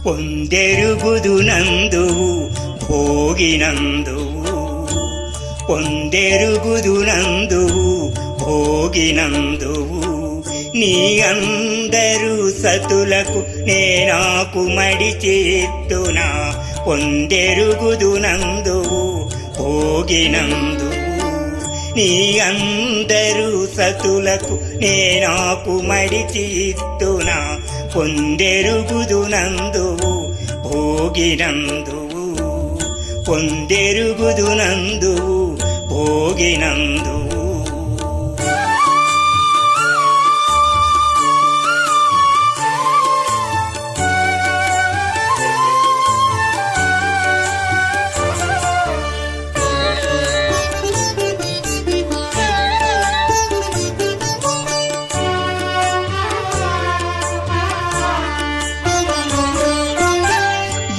పొందెరుగుదునందువు భోగినందువు, పొందెరుగుదునందువు భోగినందువు. నీ అందరు సతులకు నేనాకు మడిచేత్తునా, పొందెరుగుదునందువు భోగినందువు. నీ అందరు సతులకు నేనాకు మడిచేత్తునా, పొందెరుగుదునందువు భోగినందువు, పొందెరుగుదునందువు భోగినందువు.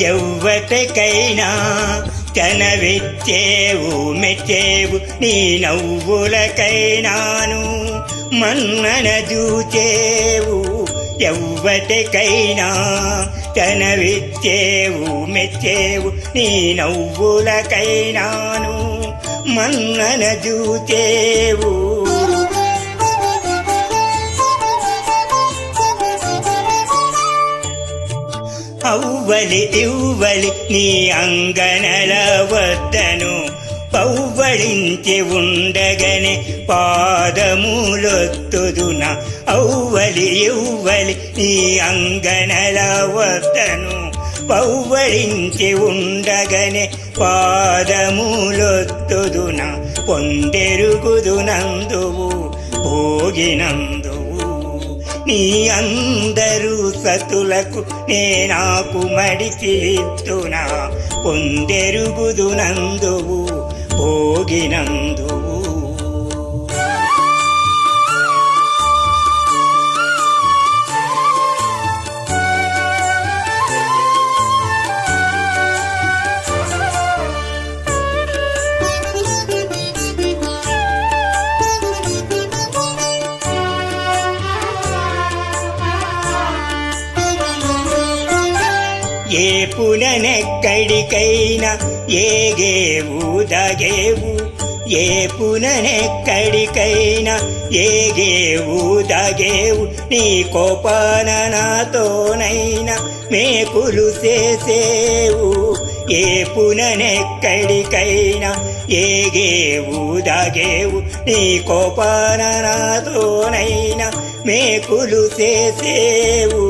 ఎవ్వటికైనా కనవెచ్చేవు మెచ్చేవు, నీ నవ్వులకైనాను మన్నన చూచేవు. ఎవ్వటికైనా కనవెచ్చేవు మెచ్చేవు, నీ నవ్వులకైనాను మన్నన చూచేవు. అవ్వలి ఇవ్వలి నీ అంగనల వద్దను, పవ్వళించి ఉండగనే పాదములొత్తుదున. అవ్వలి ఇవ్వలి నీ అంగనల వద్దను, పవ్వళించి ఉండగనే పాదములొత్తుదున. పొందెరుగుదునందువు భోగినందువు. నీ అందరు సతులకు నేనాకు మడిచేత్తునా, పొందెరుగుదునందువు భోగినందువు. ఏ పుననెక్కడికైనా ఏగేవు దాగేవు, ఏ పుననెక్కడికైనా ఏగేవు దాగేవు. నీ కోపాన నాతోనైనా మేకులు చేసేవు. ఏ పుననెక్కడికైనా ఏగేవు దాగేవు, నీ కోపాన నాతోనైనా మేకులు చేసేవు.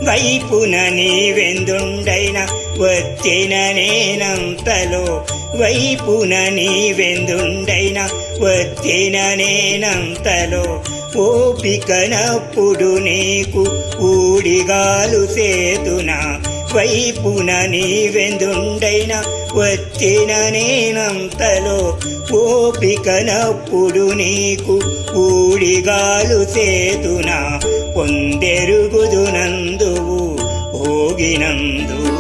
వైపున నీవెందుండైనా వచ్చిన నేనంతలో, వైపున నీవెందుండైనా వచ్చిన నేనంతలో. ఓపికనప్పుడు నీకు ఊడిగాలు సేతునా, వైపున నీవెందుండైనా వచ్చిన నేనంతలో. ఓపికనప్పుడు నీకు ఊడిగాలు సేతునా, పొందెరుగుదునందువు భోగినందువు.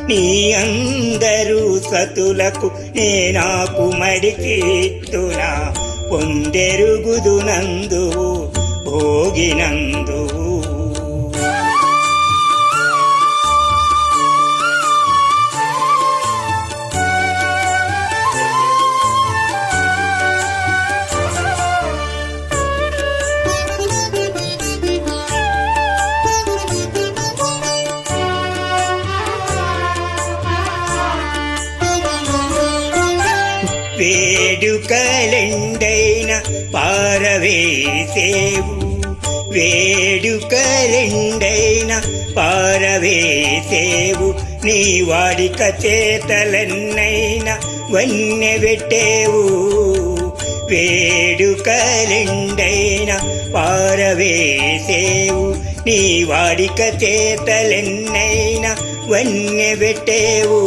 నీ అందరు సతులకు నేనాకు మడిచేత్తునా, పొందెరుగుదునందువు భోగినందువు. వేడుకలెండైనా పారవేసేవు, వేడుకలెండైనా పారవేసేవు. నీ వాడిక చేతలన్నైనా వన్నె పెట్టేవు. వేడుకలెండైనా పారవేసేవు, నీ వాడిక చేతలెన్నైనా వన్నె పెట్టేవు.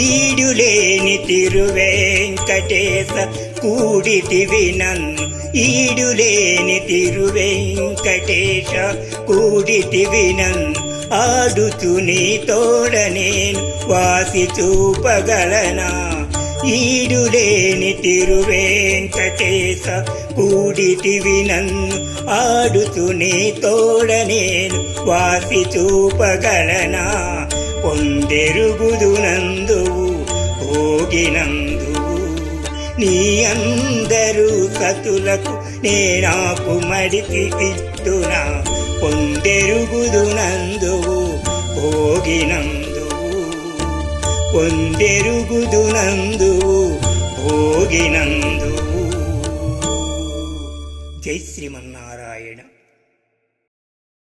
ఈడులేని తిరువేంకటేశ కూడితివి నన్ను, ఈడులేని తిరువేంకటేశ కూడితివి నన్ను. ఆడుతూ నీ తోడ నేను వాసి చూపగలనా ఈడులేని తిరువేంకటేశ కూడితివి నన్ను ఆడుతూ నీ తోడ నేను వాసి చూపగలనా పొందెరుగుదునందువు భోగినందువు నీ అందరూ సతులకు నేనాకు మడికి ఇట్టునా పొందెరుగుదునందువు భోగినందువు పొందెరుగుదునందువు భోగినందువు